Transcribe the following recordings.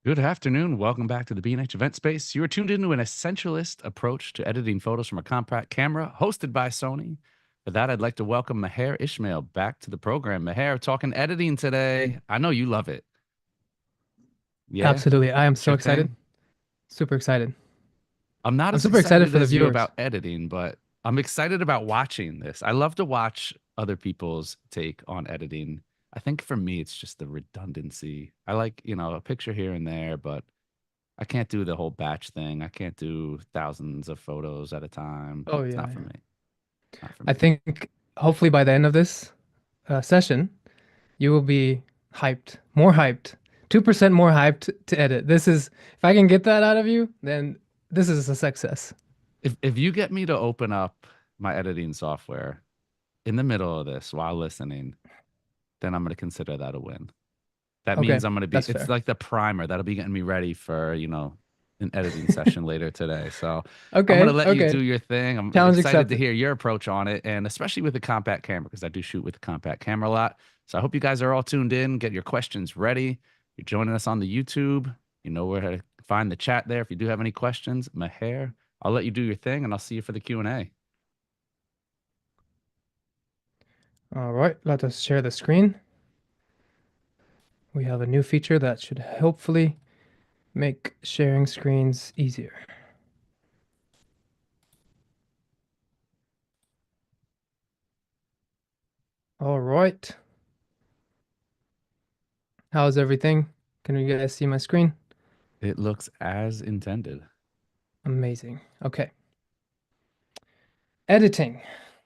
Good afternoon. Welcome back to the B&H event space. You are tuned into an essentialist approach to editing photos from a compact camera, hosted by Sony. For that, I'd like to welcome Maher Ismail back to the program. Maher, talking editing today. I know you love it. Yeah, Absolutely. I am it's so your excited. thing. Super excited. I'm not I'm as super excited excited for the as you viewers. about editing, but I'm excited about watching this. I love to watch other people's take on editing. I think for me, it's just the redundancy. I like, a picture here and there, but I can't do the whole batch thing. I can't do thousands of photos at a time. Oh, It's yeah, not for yeah. me. Not for I me. think hopefully by the end of this session, you will be hyped, more hyped, 2% more hyped to edit. If I can get that out of you, then this is a success. If you get me to open up my editing software in the middle of this while listening, then I'm going to consider that a win. That Okay, means I'm going to be, that's it's fair. like the primer that'll be getting me ready for, an editing session later today. So I'm going to Okay, let you okay. do your thing. I'm Challenge excited to accepted. hear your approach on it, and especially with the compact camera, because I do shoot with the compact camera a lot. So I hope you guys are all tuned in. Get your questions ready. You're joining us on the YouTube. You know where to find the chat there. If you do have any questions, Maher, I'll let you do your thing, and I'll see you for the Q&A. All right, let us share the screen. We have a new feature that should hopefully make sharing screens easier. All right. How's everything? Can you guys see my screen? It looks as intended. Amazing. Okay. Editing.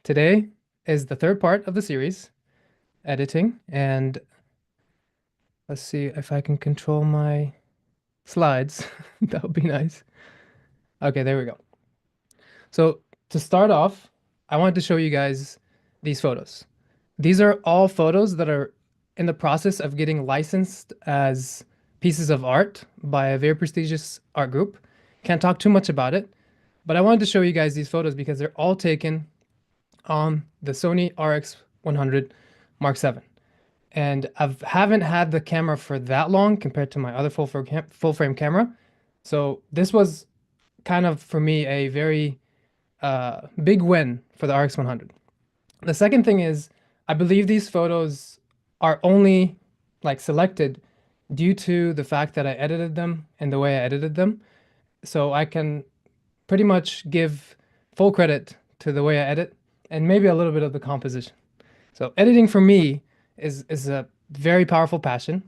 Today is the third part of the series, editing, and let's see if I can control my slides. That would be nice. Okay, there we go. So to start off, I wanted to show you guys these photos. These are all photos that are in the process of getting licensed as pieces of art by a very prestigious art group. Can't talk too much about it, but I wanted to show you guys these photos because they're all taken on the Sony RX100 Mark 7. And I haven't had the camera for that long compared to my other full frame camera. So this was kind of for me a very big win for the RX100. The second thing is I believe these photos are only like selected due to the fact that I edited them and the way I edited them. So I can pretty much give full credit to the way I edit and maybe a little bit of the composition. So editing for me is a very powerful passion.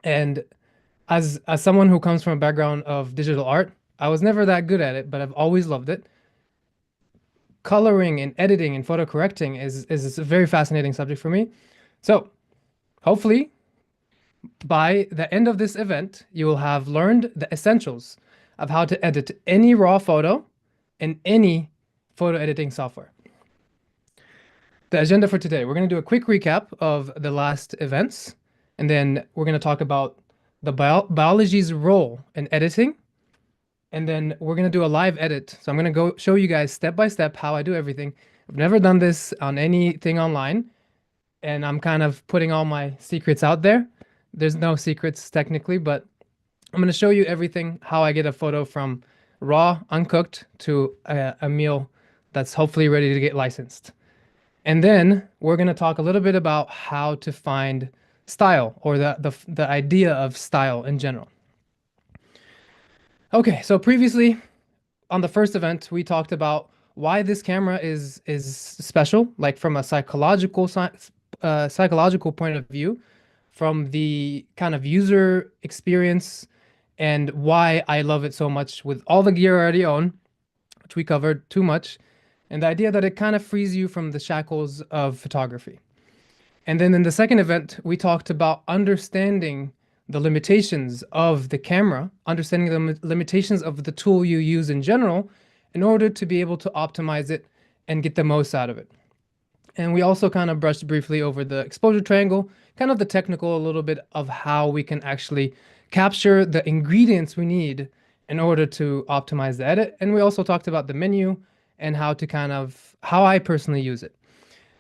And as someone who comes from a background of digital art, I was never that good at it, but I've always loved it. Coloring and editing and photo correcting is a very fascinating subject for me. So hopefully by the end of this event, you will have learned the essentials of how to edit any raw photo in any photo editing software. The agenda for today, we're going to do a quick recap of the last events, and then we're going to talk about the biology's role in editing, and then we're going to do a live edit. So I'm going to go show you guys step by step how I do everything. I've never done this on anything online, and I'm kind of putting all my secrets out there. There's no secrets technically, but I'm going to show you everything, how I get a photo from raw, uncooked to a meal that's hopefully ready to get licensed. And then we're going to talk a little bit about how to find style or the idea of style in general. Okay, so previously on the first event, we talked about why this camera is special, like from a psychological point of view, from the kind of user experience, and why I love it so much with all the gear I already own, which we covered too much, and the idea that it kind of frees you from the shackles of photography. And then in the second event, we talked about understanding the limitations of the camera, understanding the limitations of the tool you use in general in order to be able to optimize it and get the most out of it. And we also kind of brushed briefly over the exposure triangle, kind of the technical a little bit of how we can actually capture the ingredients we need in order to optimize the edit. And we also talked about the menu and how I personally use it.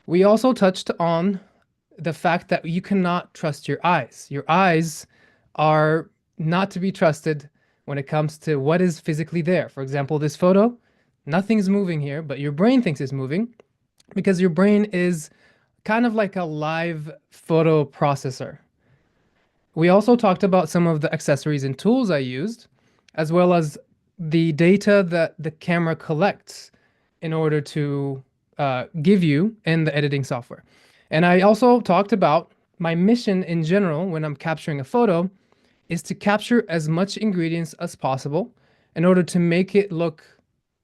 We also touched on the fact that you cannot trust your eyes. Your eyes are not to be trusted when it comes to what is physically there. For example, this photo, nothing's moving here, but your brain thinks it's moving because your brain is kind of like a live photo processor. We also talked about some of the accessories and tools I used, as well as the data that the camera collects in order to give you in the editing software. And I also talked about my mission in general when I'm capturing a photo is to capture as much ingredients as possible in order to make it look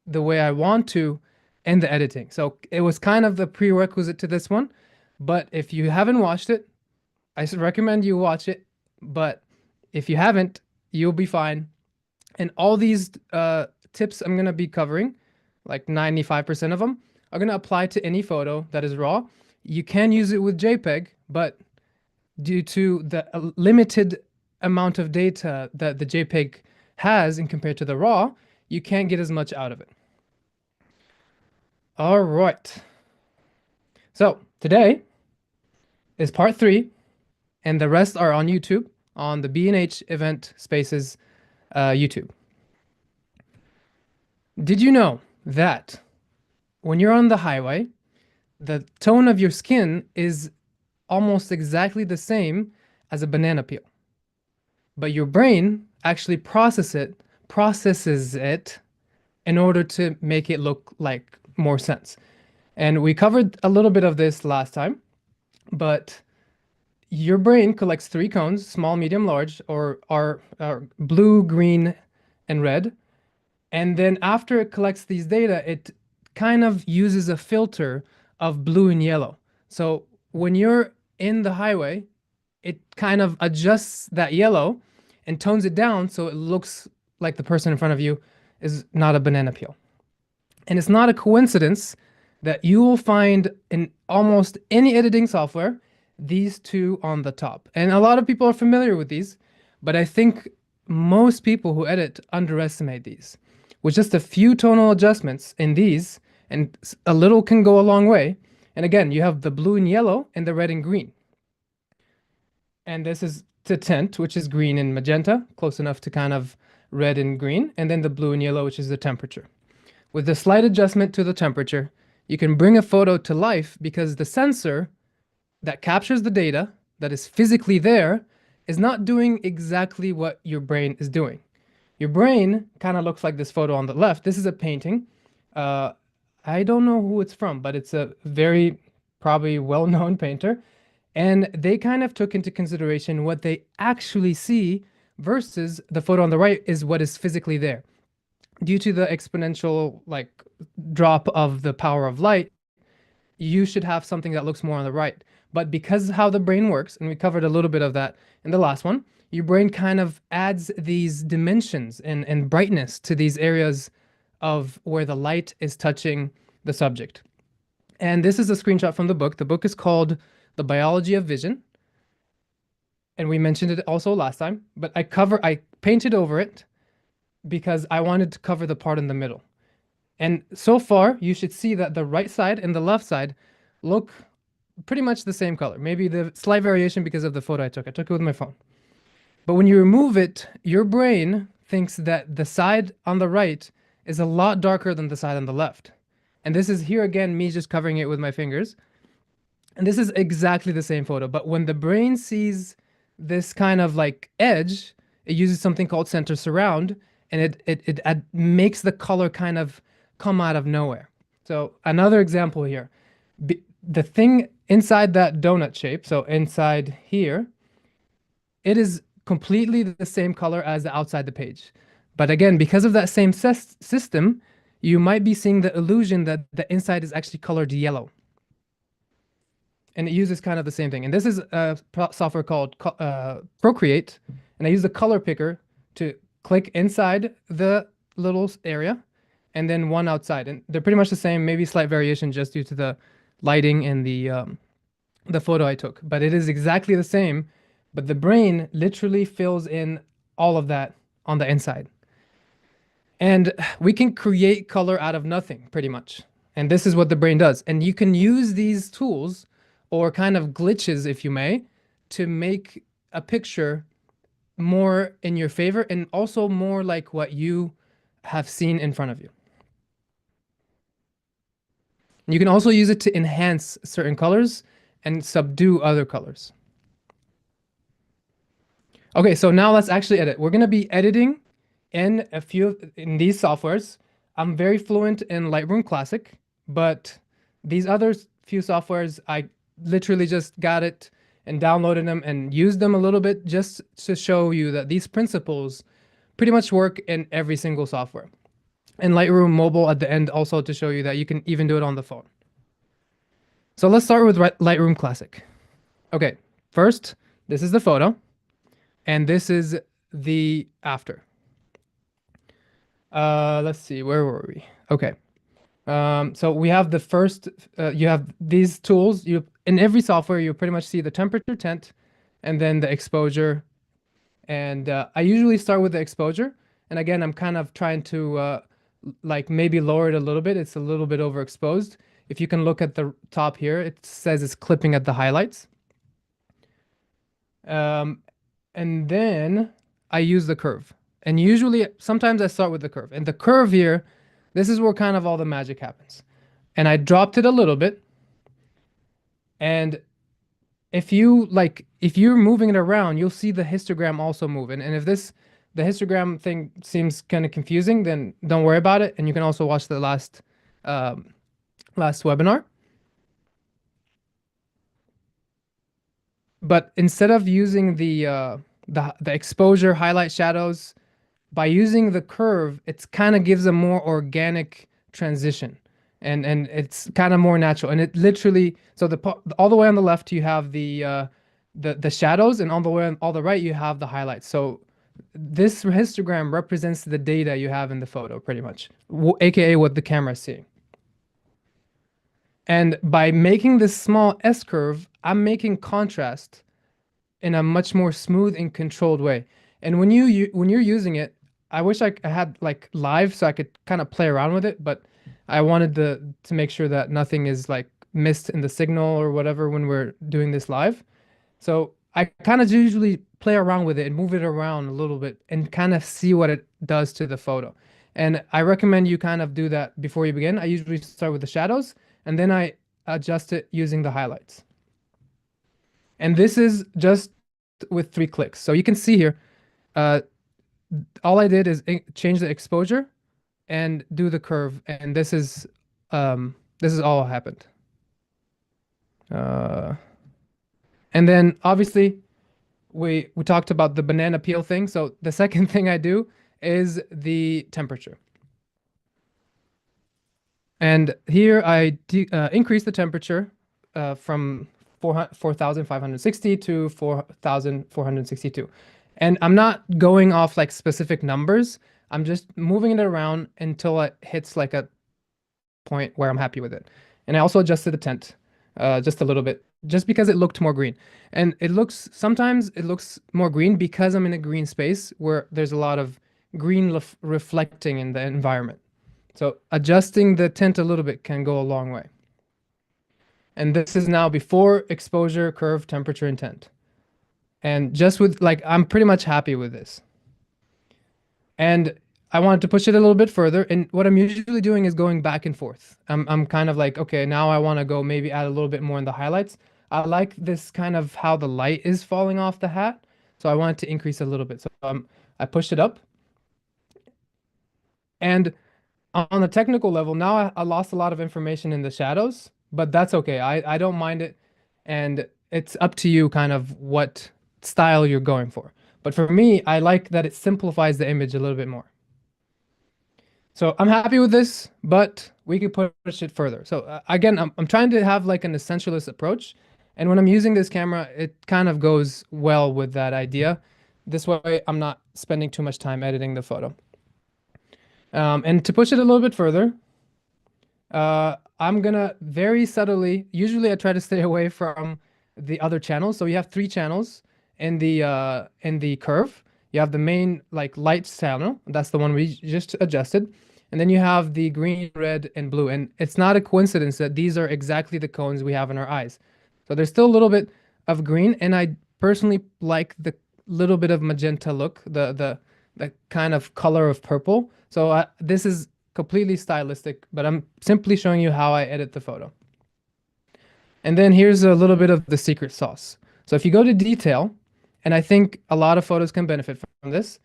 the way I want to in the editing. So it was kind of the prerequisite to this one. But if you haven't watched it, I recommend you watch it. But if you haven't, you'll be fine. And all these tips I'm going to be covering, like 95% of them, are going to apply to any photo that is raw. You can use it with JPEG, but due to the limited amount of data that the JPEG has in compared to the raw, you can't get as much out of it. All right. So today is part 3, and the rest are on YouTube, on the B&H Event Spaces YouTube. Did you know that when you're on the highway, the tone of your skin is almost exactly the same as a banana peel, but your brain actually processes it in order to make it look like more sense. And we covered a little bit of this last time, but your brain collects 3 cones, small, medium, large, or are blue, green, and red. And then after it collects these data, it kind of uses a filter of blue and yellow. So when you're in the highway, it kind of adjusts that yellow and tones it down so it looks like the person in front of you is not a banana peel. And it's not a coincidence that you will find in almost any editing software these 2 on the top. And a lot of people are familiar with these, but I think most people who edit underestimate these. With just a few tonal adjustments in these, and a little can go a long way. And again, you have the blue and yellow and the red and green. And this is the tint, which is green and magenta, close enough to kind of red and green, and then the blue and yellow, which is the temperature. With a slight adjustment to the temperature, you can bring a photo to life because the sensor that captures the data that is physically there is not doing exactly what your brain is doing. Your brain kind of looks like this photo on the left. This is a painting. I don't know who it's from, but it's a very probably well-known painter. And they kind of took into consideration what they actually see versus the photo on the right is what is physically there. Due to the exponential like drop of the power of light, you should have something that looks more on the right. But because how the brain works, and we covered a little bit of that in the last one, your brain kind of adds these dimensions and brightness to these areas of where the light is touching the subject. And this is a screenshot from the book. The book is called The Biology of Vision. And we mentioned it also last time, but I painted over it because I wanted to cover the part in the middle. And so far, you should see that the right side and the left side look pretty much the same color. Maybe the slight variation because of the photo I took. I took it with my phone. But when you remove it, your brain thinks that the side on the right is a lot darker than the side on the left. And this is here again, me just covering it with my fingers. And this is exactly the same photo. But when the brain sees this kind of like edge, it uses something called center surround, and it makes the color kind of come out of nowhere. So another example here, the thing inside that donut shape, so inside here, it is completely the same color as the outside the page. But again, because of that same system, you might be seeing the illusion that the inside is actually colored yellow. And it uses kind of the same thing. And this is a software called Procreate. And I use the color picker to click inside the little area and then one outside. And they're pretty much the same, maybe slight variation just due to the lighting and the photo I took. But it is exactly the same. But the brain literally fills in all of that on the inside. And we can create color out of nothing, pretty much. And this is what the brain does. And you can use these tools or kind of glitches, if you may, to make a picture more in your favor and also more like what you have seen in front of you. And you can also use it to enhance certain colors and subdue other colors. Okay, so now let's actually edit. We're gonna be editing in these softwares. I'm very fluent in Lightroom Classic, but these other few softwares, I literally just got it and downloaded them and used them a little bit just to show you that these principles pretty much work in every single software. And Lightroom Mobile at the end also to show you that you can even do it on the phone. So let's start with Lightroom Classic. Okay, first, this is the photo, and this is the after. Let's see, where were we? Okay. So we have the first, you have these tools. In every software, you pretty much see the temperature, tint, and then the exposure. And I usually start with the exposure. And again, I'm kind of trying to like maybe lower it a little bit. It's a little bit overexposed. If you can look at the top here, it says it's clipping at the highlights. And then I use the curve. And usually, sometimes I start with the curve. And the curve here, this is where kind of all the magic happens. And I dropped it a little bit. And if you're moving it around, you'll see the histogram also moving. And if the histogram thing seems kind of confusing, then don't worry about it. And you can also watch the last webinar. But instead of using the exposure, highlight, shadows, by using the curve, it kind of gives a more organic transition, and it's kind of more natural. And it literally, so all the way on the left you have the shadows, and on the way on the right you have the highlights. So this histogram represents the data you have in the photo, pretty much, aka what the camera is seeing. And by making this small S curve, I'm making contrast in a much more smooth and controlled way. And when you're using it, I wish I had like live so I could kind of play around with it, but I wanted to make sure that nothing is like missed in the signal or whatever when we're doing this live. So I kind of usually play around with it and move it around a little bit and kind of see what it does to the photo. And I recommend you kind of do that before you begin. I usually start with the shadows and then I adjust it using the highlights. And this is just with 3 clicks. So you can see here, all I did is change the exposure and do the curve. And this is all happened. And then obviously we talked about the banana peel thing. So the second thing I do is the temperature. And here I increase the temperature from 4,560 to 4,462. And I'm not going off like specific numbers. I'm just moving it around until it hits like a point where I'm happy with it. And I also adjusted the tint just a little bit, just because it looked more green. And sometimes it looks more green because I'm in a green space where there's a lot of green reflecting in the environment. So adjusting the tint a little bit can go a long way. And this is now before exposure, curve, temperature, and tint. And just with I'm pretty much happy with this. And I wanted to push it a little bit further. And what I'm usually doing is going back and forth. I'm kind of like, okay, now I want to go maybe add a little bit more in the highlights. I like this kind of how the light is falling off the hat. So I wanted to increase a little bit. So I pushed it up. And on the technical level, now I lost a lot of information in the shadows, but that's okay. I don't mind it. And it's up to you kind of what style you're going for. But for me, I like that it simplifies the image a little bit more. So I'm happy with this, but we could push it further. So again, I'm trying to have like an essentialist approach. And when I'm using this camera, it kind of goes well with that idea. This way, I'm not spending too much time editing the photo. And to push it a little bit further, I'm gonna very subtly, usually I try to stay away from the other channels. So you have 3 channels in the curve. You have the main like lights channel. That's the one we just adjusted. And then you have the green, red, and blue. And it's not a coincidence that these are exactly the cones we have in our eyes. So there's still a little bit of green. And I personally like little bit of magenta look, the kind of color of purple. So this is completely stylistic, but I'm simply showing you how I edit the photo. And then here's a little bit of the secret sauce. So if you go to detail, and I think a lot of photos can benefit from this,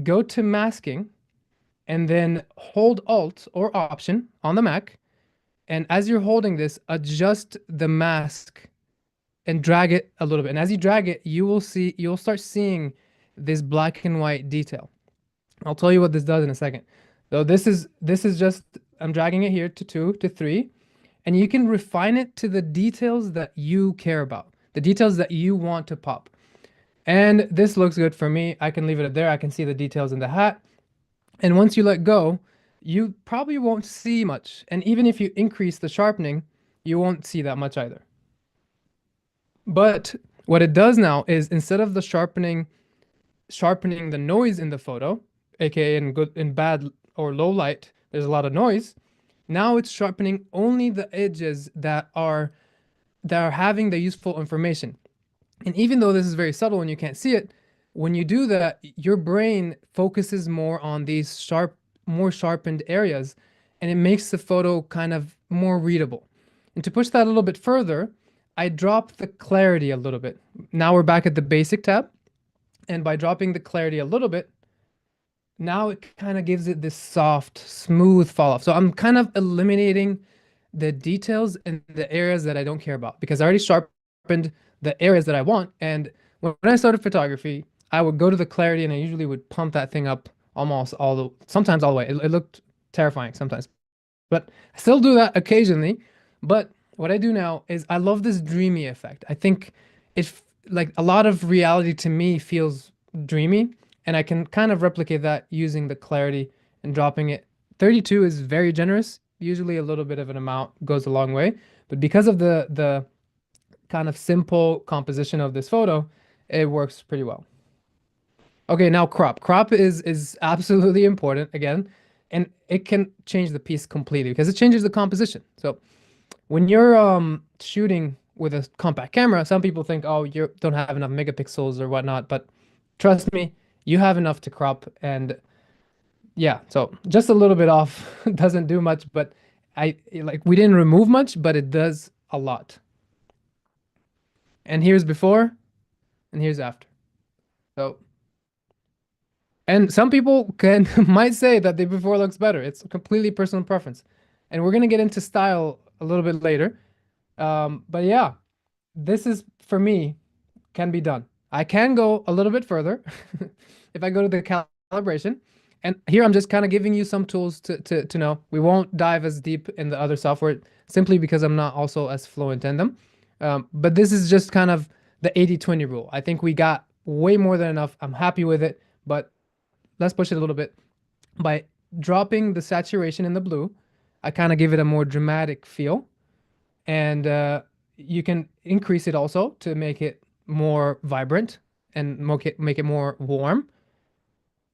go to masking and then hold Alt or Option on the Mac. And as you're holding this, adjust the mask and drag it a little bit. And as you drag it, you'll start seeing this black and white detail. I'll tell you what this does in a second. So this is just I'm dragging it here to 2 to 3, and you can refine it to the details that you care about, the details that you want to pop. And this looks good for me. I can leave it there. I can see the details in the hat. And once you let go, you probably won't see much. And even if you increase the sharpening, you won't see that much either. But what it does now is instead of the sharpening the noise in the photo, aka in bad or low light, there's a lot of noise. Now it's sharpening only the edges that are having the useful information. And even though this is very subtle and you can't see it, when you do that, your brain focuses more on these more sharpened areas, and it makes the photo kind of more readable. And to push that a little bit further, I drop the clarity a little bit. Now we're back at the basic tab, and by dropping the clarity a little bit, now it kind of gives it this soft, smooth fall off. So I'm kind of eliminating the details and the areas that I don't care about because I already sharpened the areas that I want. And when I started photography, I would go to the clarity and I usually would pump that thing up sometimes all the way. It looked terrifying sometimes, but I still do that occasionally. But what I do now is I love this dreamy effect. I think it's like a lot of reality to me feels dreamy, and I can kind of replicate that using the clarity and dropping it. 32 is very generous. Usually a little bit of an amount goes a long way, but because of the kind of simple composition of this photo, it works pretty well. Okay, now crop. Crop is absolutely important again, and it can change the piece completely because it changes the composition. So when you're shooting with a compact camera, some people think, oh, you don't have enough megapixels or whatnot, but trust me, you have enough to crop. And yeah, so just a little bit off doesn't do much, but we didn't remove much, but it does a lot. And here's before and here's after. So, and some people might say that the before looks better. It's completely personal preference. And we're gonna get into style a little bit later. But yeah, this is for me can be done. I can go a little bit further if I go to the calibration. And here I'm just kind of giving you some tools to know. We won't dive as deep in the other software simply because I'm not also as fluent in them. But this is just kind of the 80-20 rule. I think we got way more than enough. I'm happy with it, but let's push it a little bit. By dropping the saturation in the blue, I kind of give it a more dramatic feel. And you can increase it also to make it more vibrant and make it more warm.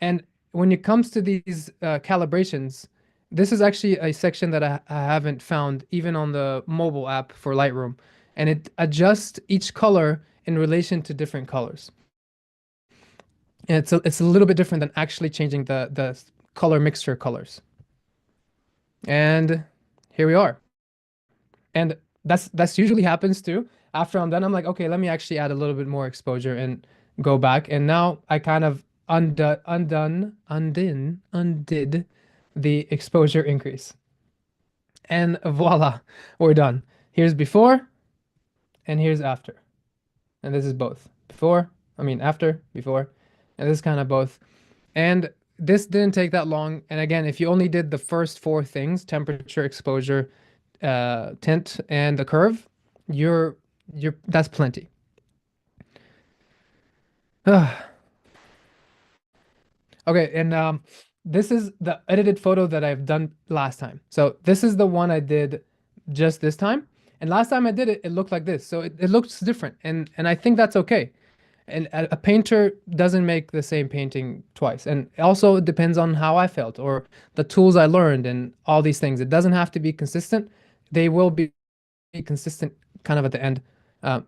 And when it comes to these calibrations, this is actually a section that I haven't found even on the mobile app for Lightroom. And it adjusts each color in relation to different colors. And it's a little bit different than actually changing the color mixture colors. And here we are. And that's usually happens too. After I'm done, I'm like, okay, let me actually add a little bit more exposure and go back. And now I kind of undid the exposure increase. And voila, we're done. Here's before and here's after. And this is both. After, before, and this is kind of both. And this didn't take that long. And again, if you only did the first 4 things, temperature, exposure, tint, and the curve, that's plenty. Okay, and this is the edited photo that I've done last time. So this is the one I did just this time. And last time I did it, it looked like this. So it looks different. And I think that's okay. And a painter doesn't make the same painting twice. And also it depends on how I felt or the tools I learned and all these things. It doesn't have to be consistent. They will be consistent kind of at the end.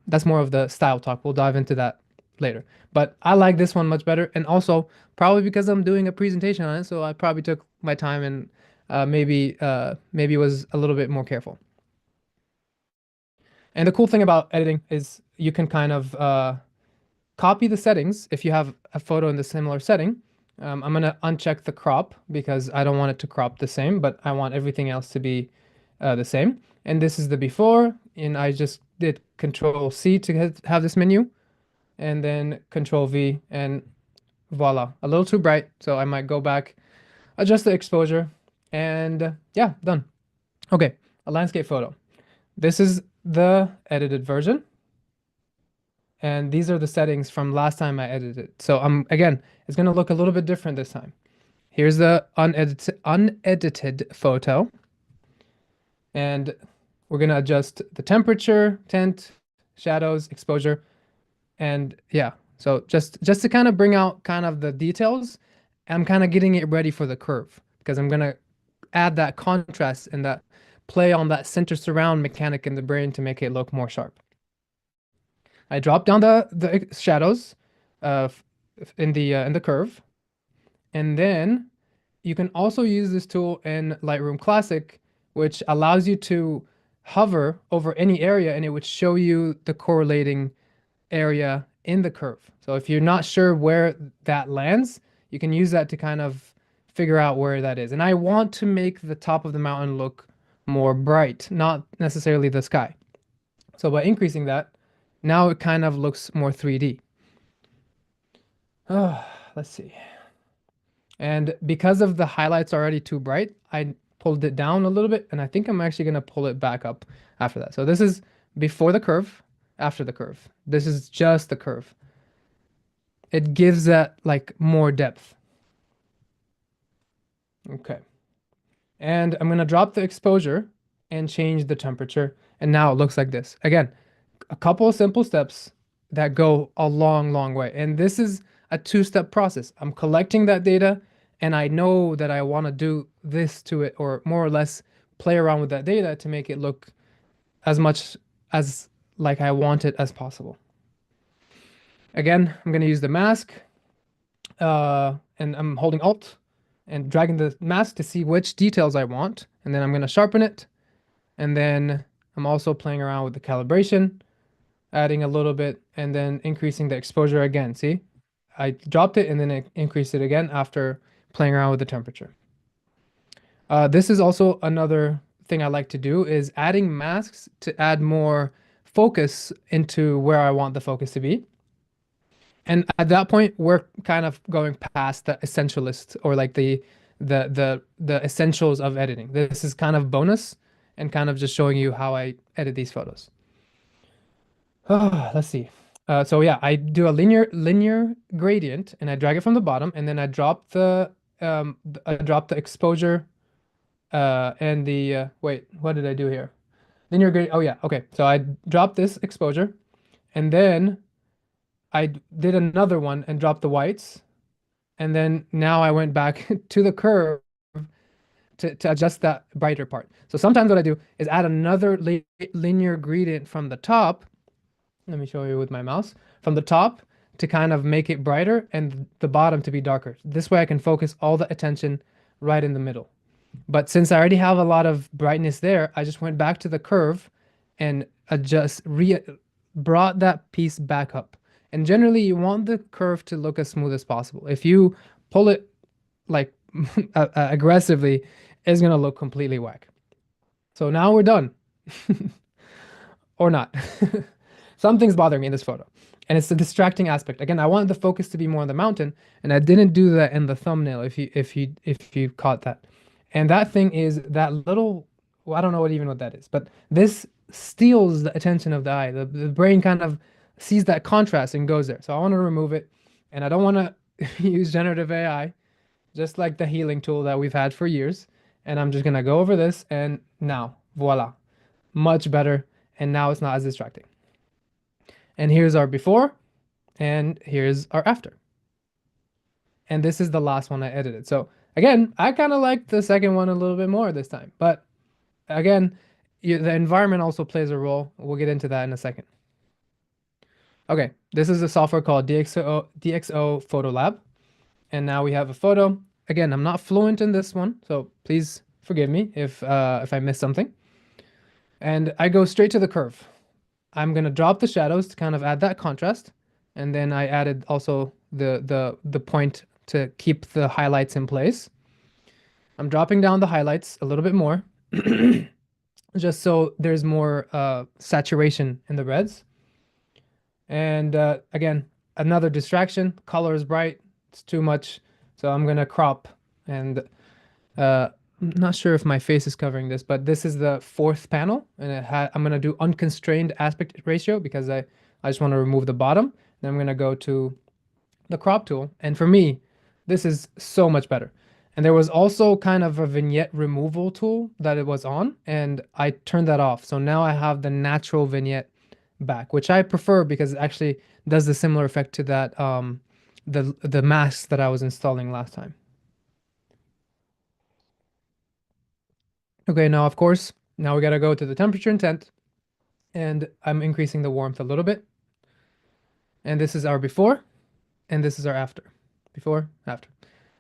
That's more of the style talk. We'll dive into that later. But I like this one much better. And also probably because I'm doing a presentation on it, so I probably took my time and maybe was a little bit more careful. And the cool thing about editing is you can kind of copy the settings if you have a photo in the similar setting. I'm gonna uncheck the crop because I don't want it to crop the same, but I want everything else to be the same. And this is the before, and I just did Control C to have this menu, and then Control V, and voila, a little too bright, so I might go back, adjust the exposure, and yeah, done. Okay, a landscape photo. This is the edited version. And these are the settings from last time I edited. So again, it's going to look a little bit different this time. Here's the unedited photo. And we're going to adjust the temperature, tint, shadows, exposure. And yeah, so just to kind of bring out kind of the details, I'm kind of getting it ready for the curve because I'm going to add that contrast and that play on that center surround mechanic in the brain to make it look more sharp. I drop down the shadows uh, in the curve, and then you can also use this tool in Lightroom Classic, which allows you to hover over any area and it would show you the correlating area in the curve. So if you're not sure where that lands, you can use that to kind of figure out where that is. And I want to make the top of the mountain look more bright, not necessarily the sky. So by increasing that, now it kind of looks more 3D. Let's see. And because of the highlights already too bright, I pulled it down a little bit, and I think I'm actually going to pull it back up after that. So this is before the curve, after the curve. This is just the curve. It gives that like more depth. Okay. And I'm going to drop the exposure and change the temperature. And now it looks like this. Again, a couple of simple steps that go a long, long way. And this is a two-step process. I'm collecting that data and I know that I want to do this to it or more or less play around with that data to make it look as much as like I want it as possible. Again, I'm going to use the mask and I'm holding Alt and dragging the mask to see which details I want. And then I'm going to sharpen it. And then I'm also playing around with the calibration, adding a little bit and then increasing the exposure again. See, I dropped it and then it increased it again after playing around with the temperature. This is also another thing I like to do is adding masks to add more focus into where I want the focus to be. And at that point, we're kind of going past the essentialist or like the essentials of editing. This is kind of bonus and kind of just showing you how I edit these photos. Let's see. So yeah, I do a linear gradient and I drag it from the bottom and then I drop the exposure and the wait, what did I do here? Linear gradient. Oh yeah, okay. So I dropped this exposure and then I did another one and dropped the whites. And then now I went back to the curve to adjust that brighter part. So sometimes what I do is add another linear gradient from the top. Let me show you with my mouse. From the top to kind of make it brighter and the bottom to be darker. This way I can focus all the attention right in the middle. But since I already have a lot of brightness there, I just went back to the curve and brought that piece back up. And generally you want the curve to look as smooth as possible. If you pull it like aggressively, it's gonna look completely whack. So now we're done. Or not. Something's bothering me in this photo. And it's the distracting aspect. Again, I wanted the focus to be more on the mountain, and I didn't do that in the thumbnail if you caught that. And that thing is that little, well, I don't know what that is, but this steals the attention of the eye. The brain kind of sees that contrast and goes there. So I want to remove it, and I don't want to use generative AI, just like the healing tool that we've had for years. And I'm just gonna go over this, and now, voila, much better. And now it's not as distracting. And here's our before, and here's our after. And this is the last one I edited. So again, I kind of like the second one a little bit more this time. But again, the environment also plays a role. We'll get into that in a second. Okay, this is a software called DxO Photo Lab, and now we have a photo. Again, I'm not fluent in this one, so please forgive me if I miss something. And I go straight to the curve. I'm gonna drop the shadows to kind of add that contrast, and then I added also the point to keep the highlights in place. I'm dropping down the highlights a little bit more, just so there's more saturation in the reds. And again, another distraction. Color is bright. It's too much. So I'm gonna crop. And I'm not sure if my face is covering this, but this is the fourth panel, and I'm gonna do unconstrained aspect ratio because I just want to remove the bottom. Then I'm gonna go to the crop tool, and for me, this is so much better. And there was also kind of a vignette removal tool that it was on, and I turned that off. So now I have the natural vignette back, which I prefer because it actually does the similar effect to that the mask that I was installing last time. Okay, now of course, now we gotta go to the temperature intent, and I'm increasing the warmth a little bit. And this is our before, and this is our after. Before, after.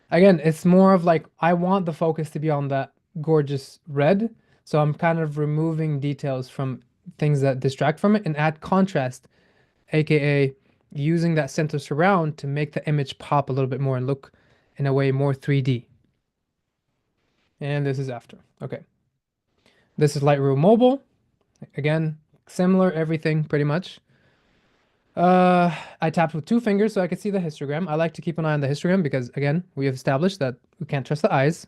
Again, it's more of like I want the focus to be on that gorgeous red, so I'm kind of removing details from things that distract from it and add contrast, aka using that center surround to make the image pop a little bit more and look in a way more 3D. And this is after. Okay. This is Lightroom Mobile. Again, similar everything pretty much. I tapped with two fingers so I could see the histogram. I like to keep an eye on the histogram because, again, we have established that we can't trust the eyes.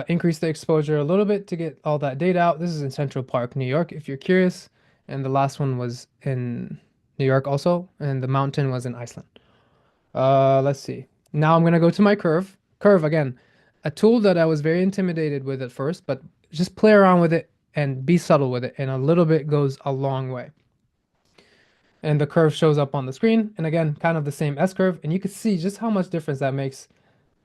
Increase the exposure a little bit to get all that data out. This is in Central Park, New York, if you're curious. And the last one was in New York also, and the mountain was in Iceland. Let's see. Now I'm gonna go to my curve. Curve again, a tool that I was very intimidated with at first, but just play around with it and be subtle with it, and a little bit goes a long way. And the curve shows up on the screen, and again, kind of the same S curve, and you can see just how much difference that makes.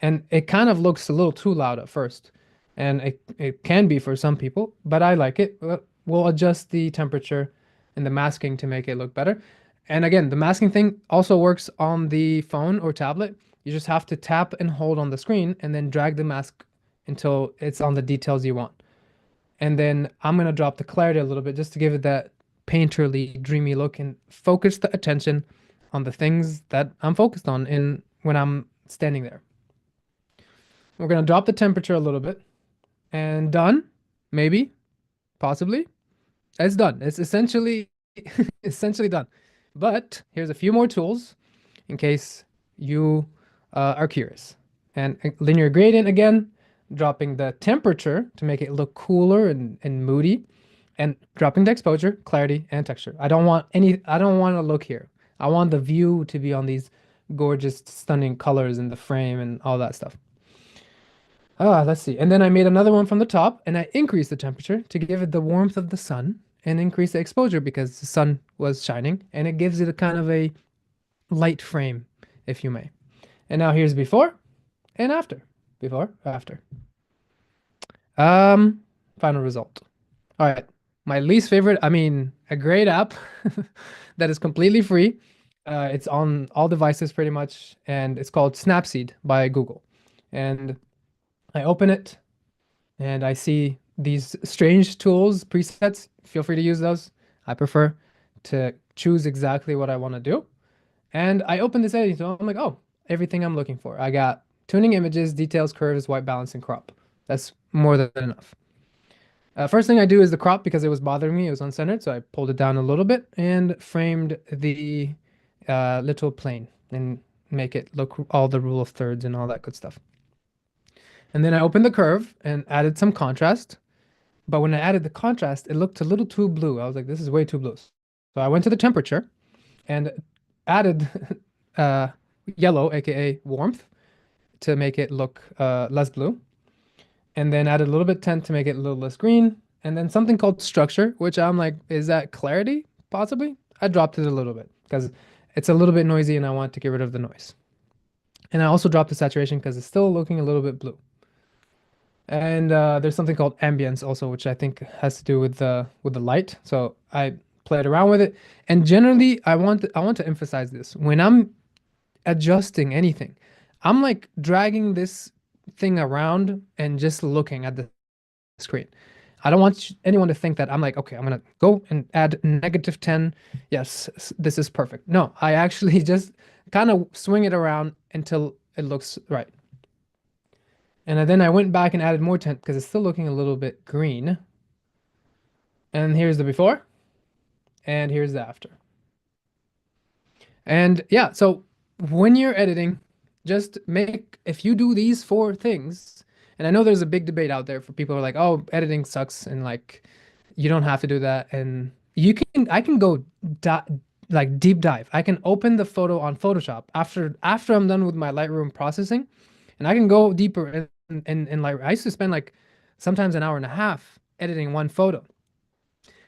And it kind of looks a little too loud at first, and it can be for some people, but I like it. We'll adjust the temperature and the masking to make it look better. And again, the masking thing also works on the phone or tablet. You just have to tap and hold on the screen and then drag the mask until it's on the details you want. And then I'm gonna drop the clarity a little bit just to give it that painterly, dreamy look and focus the attention on the things that I'm focused on in when I'm standing there. We're gonna drop the temperature a little bit and done, maybe, possibly. It's done. It's essentially essentially done. But here's a few more tools in case you are curious. And linear gradient again, dropping the temperature to make it look cooler and moody, and dropping the exposure, clarity, and texture. I don't want to look here. I want the view to be on these gorgeous, stunning colors in the frame and all that stuff. Let's see. And then I made another one from the top and I increased the temperature to give it the warmth of the sun and increase the exposure because the sun was shining and it gives it a kind of a light frame, if you may. And now here's before and after. Before, after. Final result. All right. My least favorite, I mean, a great app that is completely free. It's on all devices pretty much, and it's called Snapseed by Google. And I open it and I see these strange tools, presets. Feel free to use those. I prefer to choose exactly what I want to do. And I open this editing tool. I'm like, oh, everything I'm looking for. I got tuning images, details, curves, white balance, and crop. That's more than enough. First thing I do is the crop because it was bothering me. It was uncentered, so I pulled it down a little bit and framed the little plane and make it look all the rule of thirds and all that good stuff. And then I opened the curve and added some contrast. But when I added the contrast, it looked a little too blue. I was like, this is way too blue. So I went to the temperature and added uh, yellow, aka warmth, to make it look less blue. And then added a little bit tint to make it a little less green. And then something called structure, which I'm like, is that clarity? Possibly. I dropped it a little bit because it's a little bit noisy and I want to get rid of the noise. And I also dropped the saturation because it's still looking a little bit blue. And there's something called ambience also, which I think has to do with the light. So I played around with it. And generally, I want to emphasize this. When I'm adjusting anything, I'm like dragging this thing around and just looking at the screen. I don't want anyone to think that I'm like, okay, I'm gonna go and add -10. Yes, this is perfect. No, I actually just kind of swing it around until it looks right. And then I went back and added more tint because it's still looking a little bit green. And here's the before, and here's the after. And yeah, so when you're editing, just make, if you do these four things, and I know there's a big debate out there for people who are like, oh, editing sucks, and like, you don't have to do that. And I can go di like deep dive. I can open the photo on Photoshop after I'm done with my Lightroom processing, and I can go deeper in Lightroom. I used to spend like sometimes an hour and a half editing one photo.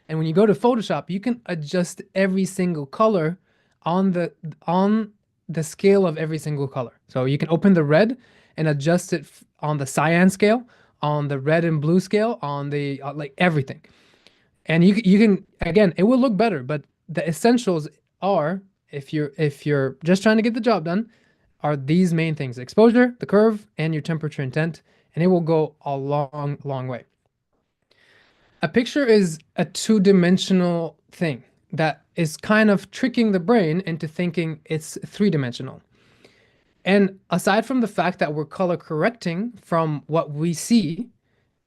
And when you go to Photoshop, you can adjust every single color on the scale of every single color. So you can open the red and adjust it on the cyan scale, on the red and blue scale, on the like everything. And you can, again, it will look better, but the essentials are, if you're just trying to get the job done, are these main things: exposure, the curve, and your temperature intent, and it will go a long, long way. A picture is a two-dimensional thing that is kind of tricking the brain into thinking it's three-dimensional. And aside from the fact that we're color correcting from what we see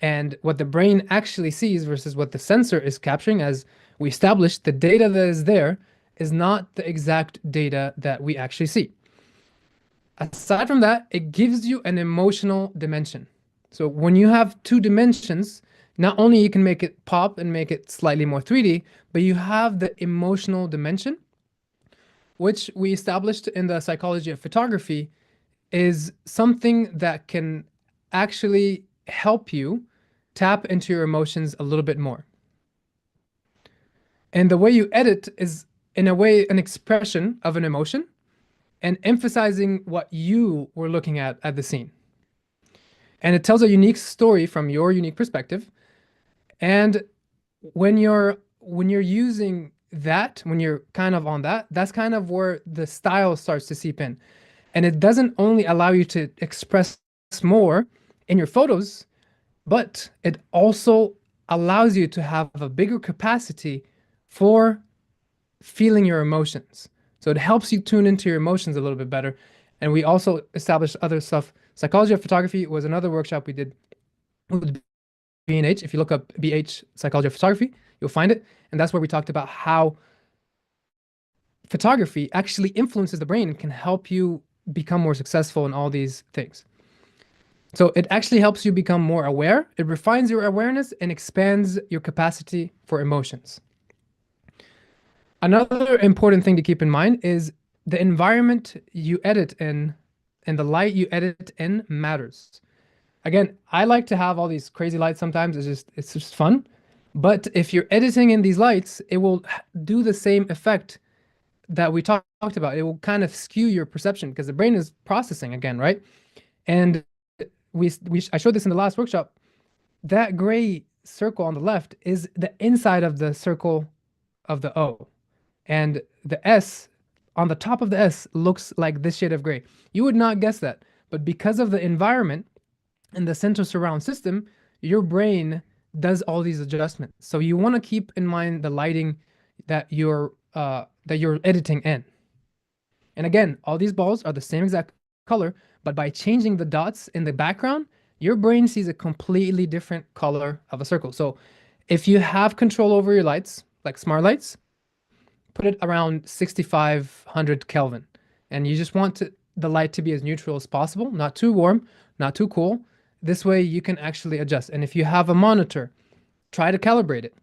and what the brain actually sees versus what the sensor is capturing, as we established, the data that is there is not the exact data that we actually see. Aside from that, it gives you an emotional dimension. So when you have two dimensions, not only you can make it pop and make it slightly more 3D, but you have the emotional dimension, which we established in the psychology of photography is something that can actually help you tap into your emotions a little bit more. And the way you edit is, in a way, an expression of an emotion and emphasizing what you were looking at the scene. And it tells a unique story from your unique perspective. And when you're using that, when you're kind of on that, that's kind of where the style starts to seep in. And it doesn't only allow you to express more in your photos, but it also allows you to have a bigger capacity for feeling your emotions. So it helps you tune into your emotions a little bit better. And we also established other stuff. Psychology of photography was another workshop we did with B&H. If you look up BH Psychology of Photography, you'll find it. And that's where we talked about how photography actually influences the brain and can help you become more successful in all these things. So it actually helps you become more aware. It refines your awareness and expands your capacity for emotions. Another important thing to keep in mind is the environment you edit in and the light you edit in matters. Again, I like to have all these crazy lights sometimes. It's just fun. But if you're editing in these lights, it will do the same effect that we talked about. It will kind of skew your perception because the brain is processing again, right? And I showed this in the last workshop. That gray circle on the left is the inside of the circle of the O. And the S on the top of the S looks like this shade of gray. You would not guess that. But because of the environment and the center surround system, your brain does all these adjustments. So you want to keep in mind the lighting that you're editing in. And again, all these balls are the same exact color, but by changing the dots in the background, your brain sees a completely different color of a circle. So if you have control over your lights, like smart lights, put it around 6,500 Kelvin. And you just want the light to be as neutral as possible, not too warm, not too cool. This way you can actually adjust. And if you have a monitor, try to calibrate it.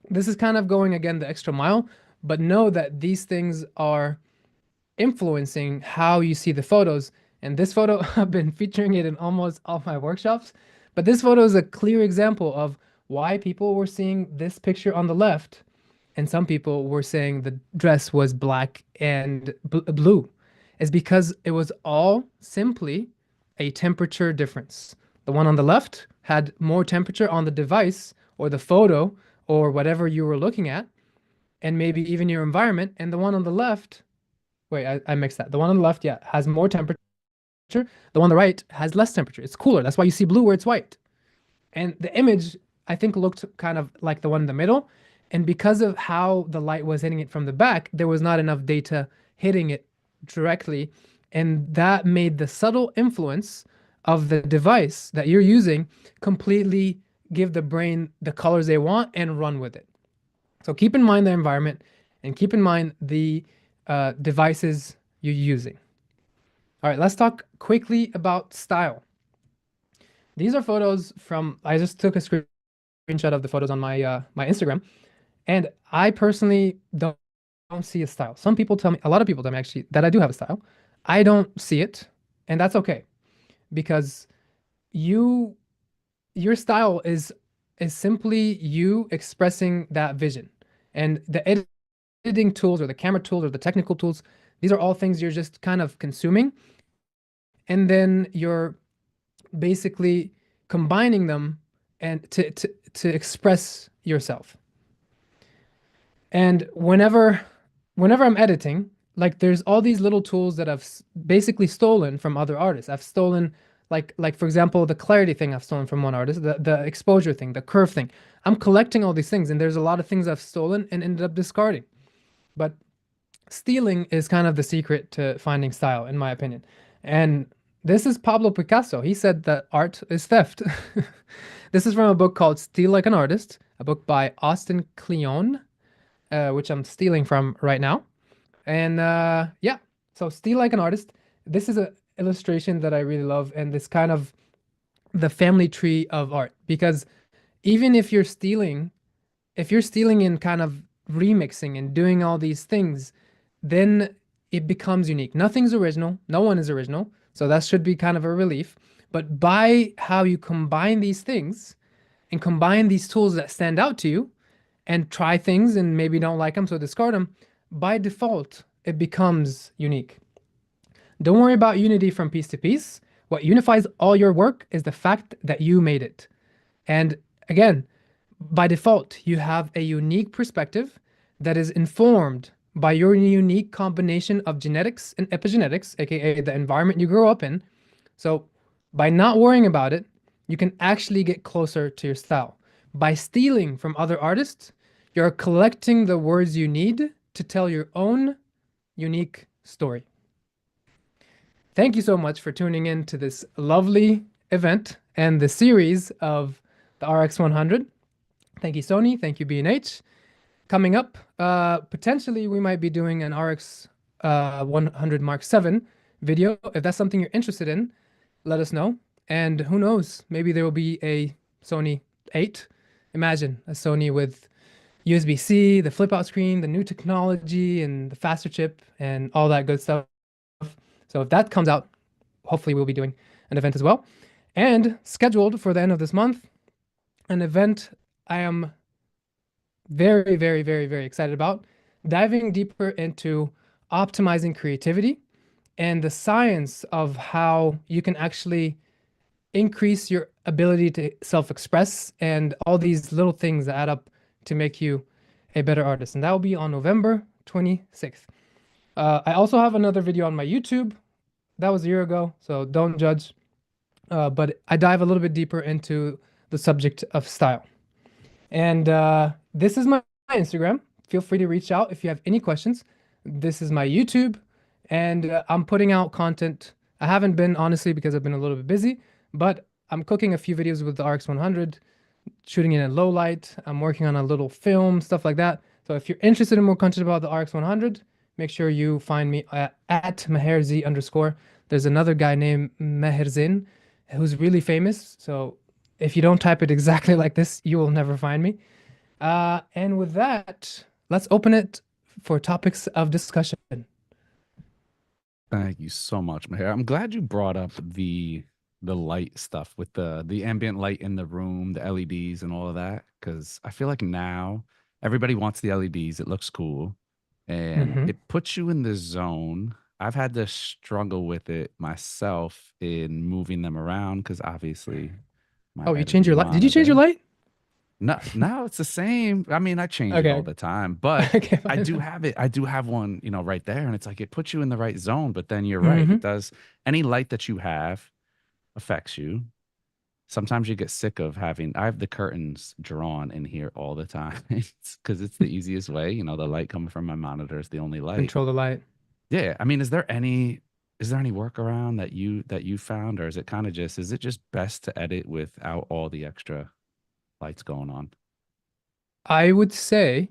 This is kind of going, again, the extra mile, but know that these things are influencing how you see the photos. And this photo, I've been featuring it in almost all my workshops, but this photo is a clear example of why people were seeing this picture on the left and some people were saying the dress was black and blue, is because it was all simply a temperature difference. The one on the left had more temperature on the device or the photo or whatever you were looking at, and maybe even your environment. And the one on the left, wait, I mixed that. The one on the left, yeah, has more temperature. The one on the right has less temperature. It's cooler. That's why you see blue where it's white. And the image, I think, looked kind of like the one in the middle. And because of how the light was hitting it from the back, there was not enough data hitting it directly. And that made the subtle influence of the device that you're using completely give the brain the colors they want and run with it. So keep in mind the environment and keep in mind the devices you're using. All right, let's talk quickly about style. These are photos from, I just took a screenshot of the photos on my Instagram, and I personally don't see a style. Some people tell me, a lot of people tell me actually that I do have a style. I don't see it, and that's okay because you your style is simply you expressing that vision. And the editing tools or the camera tools or the technical tools, these are all things you're just kind of consuming, and then you're basically combining them and to express yourself. And whenever I'm editing, like there's all these little tools that I've basically stolen from other artists. I've stolen like for example the clarity thing I've stolen from one artist, the exposure thing, the curve thing. I'm collecting all these things, and there's a lot of things I've stolen and ended up discarding. But stealing is kind of the secret to finding style, in my opinion. And this is Pablo Picasso. He said that art is theft. This is from a book called Steal Like an Artist, a book by Austin Kleon, which I'm stealing from right now. And yeah, so Steal Like an Artist. This is a illustration that I really love, and this kind of the family tree of art. Because even if you're stealing and kind of remixing and doing all these things, then it becomes unique. Nothing's original. No one is original. So that should be kind of a relief. But by how you combine these things and combine these tools that stand out to you and try things and maybe don't like them, so discard them, by default, it becomes unique. Don't worry about unity from piece to piece. What unifies all your work is the fact that you made it. And again, by default, you have a unique perspective that is informed by your unique combination of genetics and epigenetics, aka the environment you grew up in. So by not worrying about it, you can actually get closer to your style. By stealing from other artists, you're collecting the words you need to tell your own unique story. Thank you so much for tuning in to this lovely event and the series of the RX 100. Thank you, Sony. Thank you, B&H. Coming up, potentially we might be doing an RX 100 Mark 7 video. If that's something you're interested in, let us know. And who knows, maybe there will be a Sony 8. Imagine a Sony with USB-C, the flip out screen, the new technology, and the faster chip, and all that good stuff. So if that comes out, hopefully we'll be doing an event as well. And scheduled for the end of this month, an event I am very, very, very, very excited about, diving deeper into optimizing creativity and the science of how you can actually increase your ability to self-express and all these little things that add up to make you a better artist. And that will be on November 26th. I also have another video on my YouTube. That was a year ago, so don't judge. But I dive a little bit deeper into the subject of style. And this is my Instagram. Feel free to reach out if you have any questions. This is my YouTube, and I'm putting out content. I haven't been, honestly, because I've been a little bit busy, but I'm cooking a few videos with the RX 100, shooting it in low light. I'm working on a little film, stuff like that. So if you're interested in more content about the RX 100, make sure you find me at MaherZ_. There's another guy named Maherzin who's really famous. So if you don't type it exactly like this, you will never find me. And with that, let's open it for topics of discussion. Thank you so much, Maher. I'm glad you brought up the light stuff with the ambient light in the room, the LEDs and all of that, because I feel like now everybody wants the LEDs. It looks cool and Mm-hmm. it puts you in the zone. I've had to struggle with it myself in moving them around because obviously my Oh, you changed editing your light? Did you change your monitor. light? No, now it's the same. I mean, I change it all Okay. the time, but Okay, I do fine. have it. I do have one, right there, and it's like it puts you in the right zone. But then you're right. It Hmm. does. Any light that you have affects you. Sometimes you get sick of having. I have the curtains drawn in here all the time. It's because it's the easiest way. The light coming from my monitor is the only light. Control the light. Yeah. I mean, is there any workaround that you found, or is it just best to edit without all the extra lights going on? I would say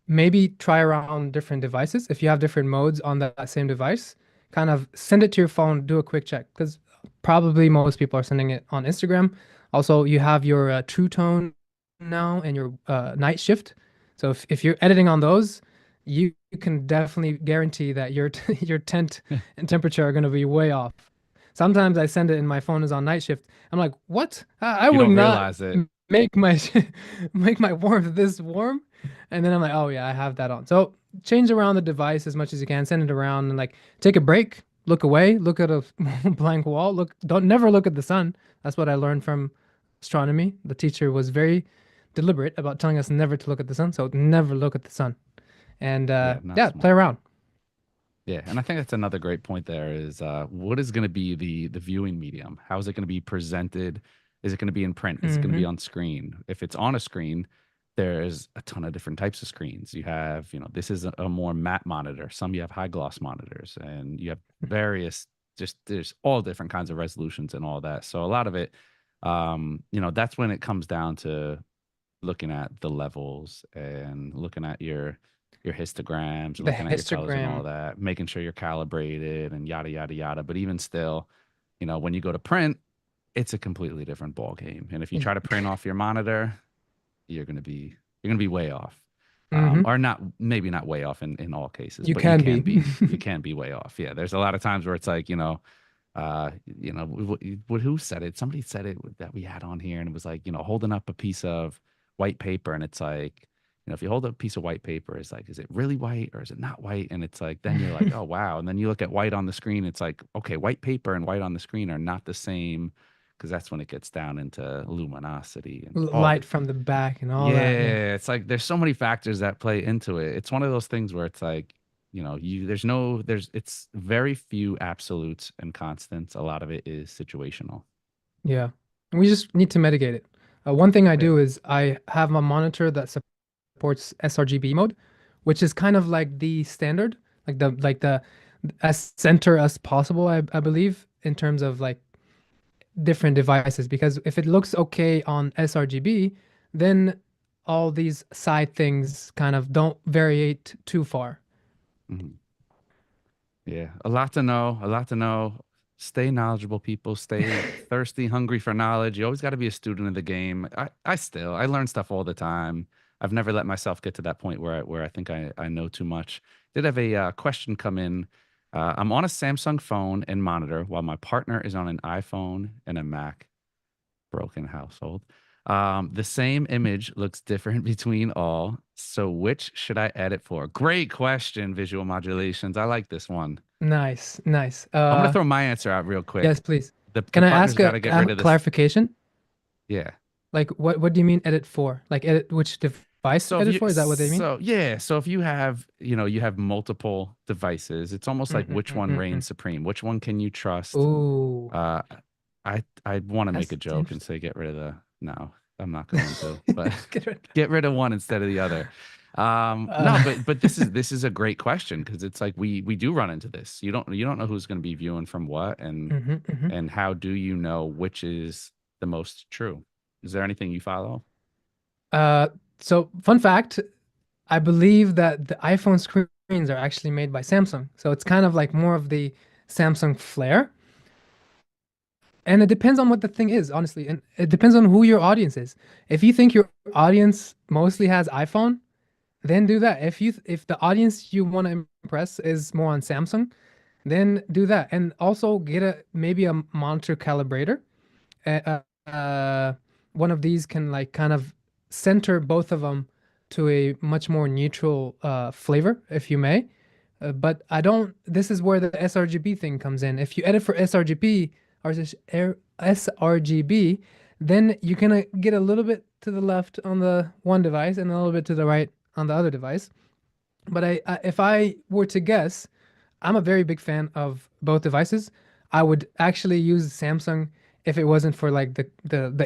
maybe try around different devices. If you have different modes on that same device, kind of send it to your phone, do a quick check because probably most people are sending it on Instagram. Also, you have your True Tone now and your night shift. So if you're editing on those, you can definitely guarantee that your your tint and temperature are going to be way off. Sometimes I send it and my phone is on night shift. I'm like, what? I You would don't not realize it. make my make my warmth this warm. And then I'm like, oh yeah, I have that on. So change around the device as much as you can, send it around and like take a break, look away, look at a blank wall, don't never look at the sun. That's what I learned from astronomy. The teacher was very deliberate about telling us never to look at the sun. So never look at the sun. And Yeah, not yeah, play smart. around. Yeah, and I think that's another great point there is what is going to be the viewing medium? How is it going to be presented? Is it going to be in print? Is it going to be Hmm. on screen? If it's on a screen, there's a ton of different types of screens. You have, this is a more matte monitor. Some you have high gloss monitors, and you have various just there's all different kinds of resolutions and all that. So a lot of it, that's when it comes down to looking at the levels and looking at your histograms and The looking at your colors and all histogram. that, making sure you're calibrated and yada yada yada. But even still, when you go to print, it's a completely different ball game. And if you try to print off your monitor, you're gonna be way off. Hmm. Or not, maybe not way off in all cases, You but you can can be. be you can be way off. Yeah, there's a lot of times where it's like, who said it? Somebody said it that we had on here, and it was like, holding up a piece of white paper, and it's like, if you hold up a piece of white paper, it's like, is it really white or is it not white? And it's like, then you're like, oh wow. And then you look at white on the screen, it's like, okay, white paper and white on the screen are not the same, because that's when it gets down into luminosity and all Light the from the back and all that. Yeah. yeah, it's like there's so many factors that play into it. It's one of those things where it's like, it's very few absolutes and constants. A lot of it is situational. Yeah. And we just need to mitigate it. One thing I Yeah. do is I have a monitor that supports sRGB mode, which is kind of like the standard, like the as center as possible, I believe, in terms of like different devices. Because if it looks okay on sRGB, then all these side things kind of don't variate too far. Mhm. Yeah, a lot to know, a lot to know. Stay knowledgeable, people. Stay thirsty, hungry for knowledge. You always got to be a student of the game. I learn stuff all the time. I've never let myself get to that point where I think I know too much. Did have a question come in. I'm on a Samsung phone and monitor while my partner is on an iPhone and a Mac. Broken household. The same image looks different between all. So which should I edit for? Great question, visual modulations. I like this one. Nice, nice. I'm gonna throw my answer out real quick. Yes, please. The Can I partner's ask got to get rid of this. clarification? Yeah. Like, what do you mean edit for? Like, edit which device So if edit you for? Is that what they mean? so yeah, so if you have, you have multiple devices, it's almost like which one Mm-mm-mm-mm. reigns supreme. Which one can you trust? Ooh, Uh I want to make that's a joke and interesting. say get rid of the no, I'm not going to, but Get rid. get rid of one instead of the other. No, Uh, but this is a great question because it's like we do run into this. You don't know who's going to be viewing from what, and mhm, mhm. and how do you know which is the most true? Is there anything you follow? Uh, so fun fact, I believe that the iPhone screens are actually made by Samsung. So it's kind of like more of the Samsung flair. And it depends on what the thing is, honestly. And it depends on who your audience is. If you think your audience mostly has iPhone, then do that. If the audience you want to impress is more on Samsung, then do that. And also get a maybe a monitor calibrator. One of these can like kind of center both of them to a much more neutral flavor, if you may. But I don't. This is where the sRGB thing comes in. If you edit for sRGB or sRGB, then you can get a little bit to the left on the one device and a little bit to the right on the other device. But if I were to guess, I'm a very big fan of both devices. I would actually use Samsung if it wasn't for like the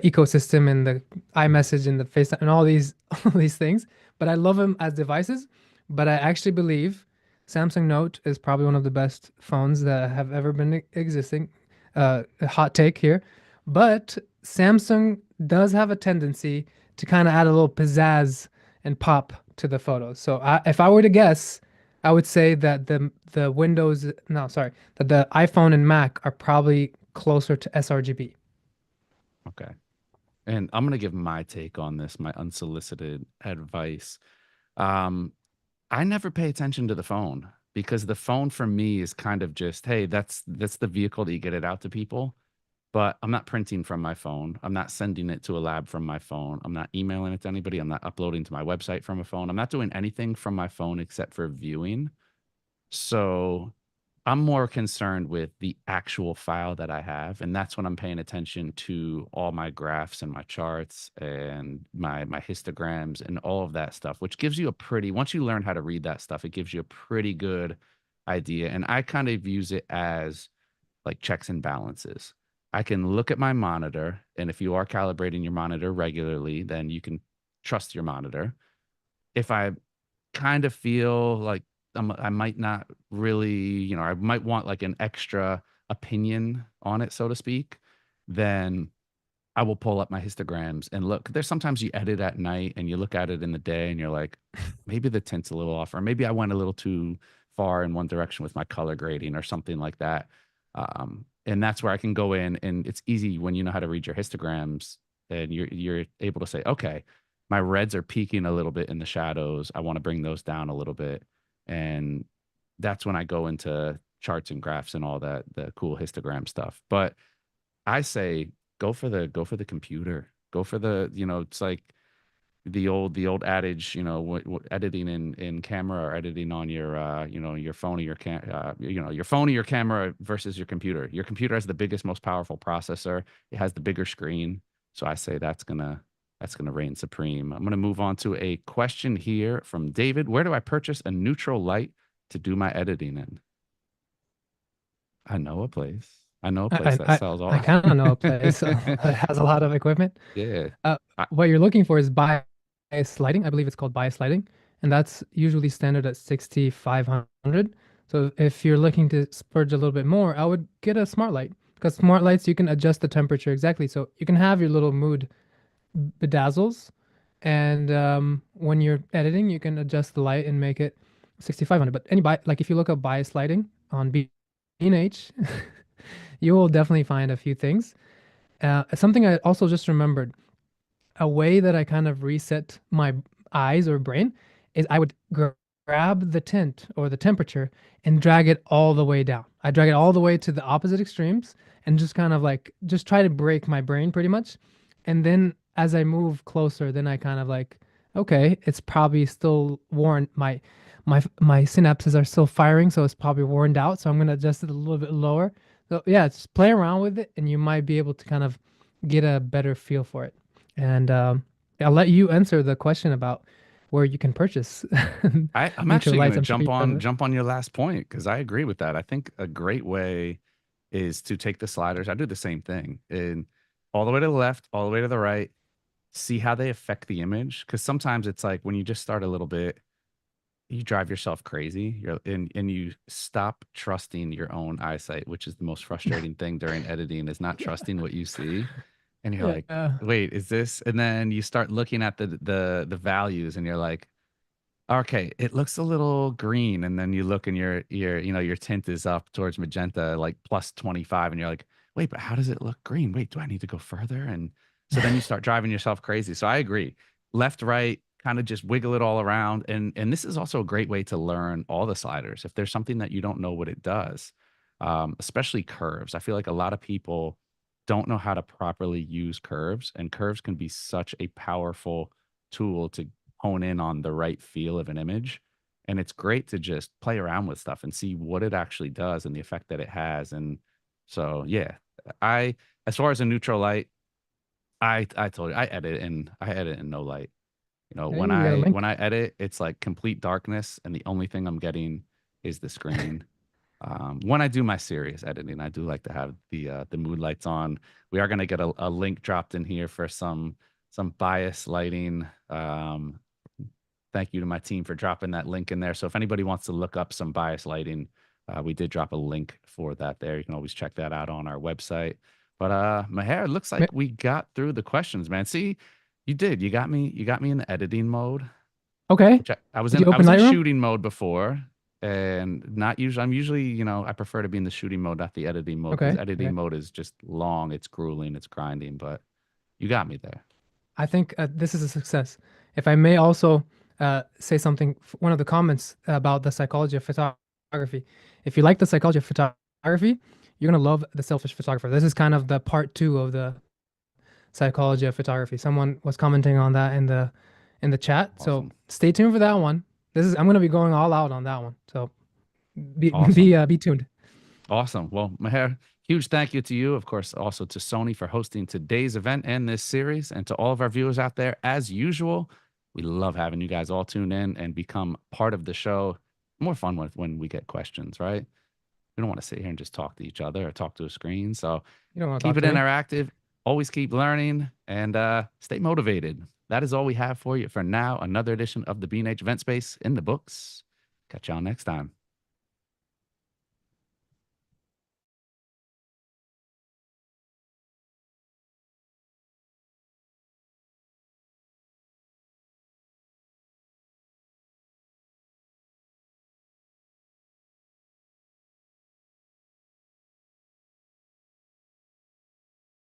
ecosystem and the iMessage and the FaceTime and all these all these things. But I love them as devices. But I actually believe Samsung Note is probably one of the best phones that have ever been existing. A hot take here, but Samsung does have a tendency to kind of add a little pizzazz and pop to the photos. So if I were to guess, I would say that the Windows, no, sorry, that the iPhone and Mac are probably closer to sRGB. Okay. And I'm gonna give my take on this, my unsolicited advice. Um, I never pay attention to the phone because the phone for me is kind of just, hey, that's the vehicle that you get it out to people. But I'm not printing from my phone. I'm not sending it to a lab from my phone. I'm not emailing it to anybody. I'm not uploading to my website from a phone. I'm not doing anything from my phone except for viewing. So I'm more concerned with the actual file that I have, and that's when I'm paying attention to all my graphs and my charts and my histograms and all of that stuff, which gives you a pretty once you learn how to read that stuff, it gives you a pretty good idea. And I kind of use it as like checks and balances. I can look at my monitor, and if you are calibrating your monitor regularly, then you can trust your monitor. If I kind of feel like I might not really, I might want like an extra opinion on it, so to speak, then I will pull up my histograms and look. There's sometimes you edit at night and you look at it in the day and you're like, maybe the tint's a little off, or maybe I went a little too far in one direction with my color grading or something like that. And that's where I can go in, and it's easy when you know how to read your histograms and you're able to say, okay, my reds are peaking a little bit in the shadows. I want to bring those down a little bit. And that's when I go into charts and graphs and all that, the cool histogram stuff. But I say go for the computer. Go for it's like the old adage, editing in camera or editing on your your phone or your phone or your camera versus your computer. Your computer has the biggest, most powerful processor. It has the bigger screen. So I say that's gonna reign supreme. I'm gonna move on to a question here from David. Where do I purchase a neutral light to do my editing in? I know a place. I know a place I that I, sells I all. kind of know a place that has a lot of equipment. Yeah. Uh, I, what you're looking for is bias lighting. I believe it's called bias lighting, and that's usually standard at 6500. So if you're looking to splurge a little bit more, I would get a smart light because smart lights you can adjust the temperature exactly. So you can have your little mood bedazzles, and when you're editing, you can adjust the light and make it 6500. But like if you look up bias lighting on B&H, you will definitely find a few things. Something I also just remembered, a way that I kind of reset my eyes or brain is I would grab the tint or the temperature and drag it all the way down. I drag it all the way to the opposite extremes and just kind of like just try to break my brain pretty much. And then as I move closer, then I kind of like, okay, it's probably still worn. My synapses are still firing, so it's probably worn out. So I'm gonna adjust it a little bit lower. So yeah, just play around with it, and you might be able to kind of get a better feel for it. And I'll let you answer the question about where you can purchase I'm neutral actually going lights. to I'm sure you have it. jump on your last point because I agree with that. I think a great way is to take the sliders. I do the same thing, and all the way to the left, all the way to the right. See how they affect the image, because sometimes it's like when you just start a little bit, you drive yourself crazy. And you stop trusting your own eyesight, which is the most frustrating thing during editing, is not trusting what you see. And you're like, Yeah. wait, is this? And then you start looking at the values, and you're like, okay, it looks a little green, and then you look and your tint is up towards magenta, like plus 25, and you're like, wait, but how does it look green? Wait, do I need to go further? And so then you start driving yourself crazy. So I agree. Left, right, kind of just wiggle it all around. And this is also a great way to learn all the sliders. If there's something that you don't know what it does, especially curves. I feel like a lot of people don't know how to properly use curves, and curves can be such a powerful tool to hone in on the right feel of an image. And it's great to just play around with stuff and see what it actually does and the effect that it has. And so, yeah, I, as far as a neutral light, I told you I edit in no light. You know, Hey, we got a link. when I edit, it's like complete darkness, and the only thing I'm getting is the screen. When I do my serious editing, I do like to have the mood lights on. We are gonna get a link dropped in here for some bias lighting. Thank you to my team for dropping that link in there. So if anybody wants to look up some bias lighting, we did drop a link for that there. You can always check that out on our website. But Maher, it looks Ma- like we got through the questions, man. See, you did. You got me in the editing mode, Okay. which Did you I open was in Lightroom? shooting mode before, and not usually. I'm usually, I prefer to be in the shooting mode, not the editing mode, because Okay. editing Okay. mode is just long, it's grueling, it's grinding. But you got me there. I think this is a success. If I may also say something, one of the comments about the psychology of photography. If you like the psychology of photography, you're gonna love the selfish photographer. This is kind of the part two of the psychology of photography. Someone was commenting on that in the chat. So Awesome, stay tuned for that one. This is I'm gonna be going all out on that one. So be awesome. be tuned. Awesome. Well, Maher, huge thank you to you, of course, also to Sony for hosting today's event and this series, and to all of our viewers out there. As usual, we love having you guys all tune in and become part of the show. More fun with when we get questions, right? We don't want to sit here and just talk to each other or talk to a screen. So You don't want to keep talk it to me. interactive. Always keep learning and stay motivated. That is all we have for you for now. Another edition of the B&H Event Space in the books. Catch y'all next time.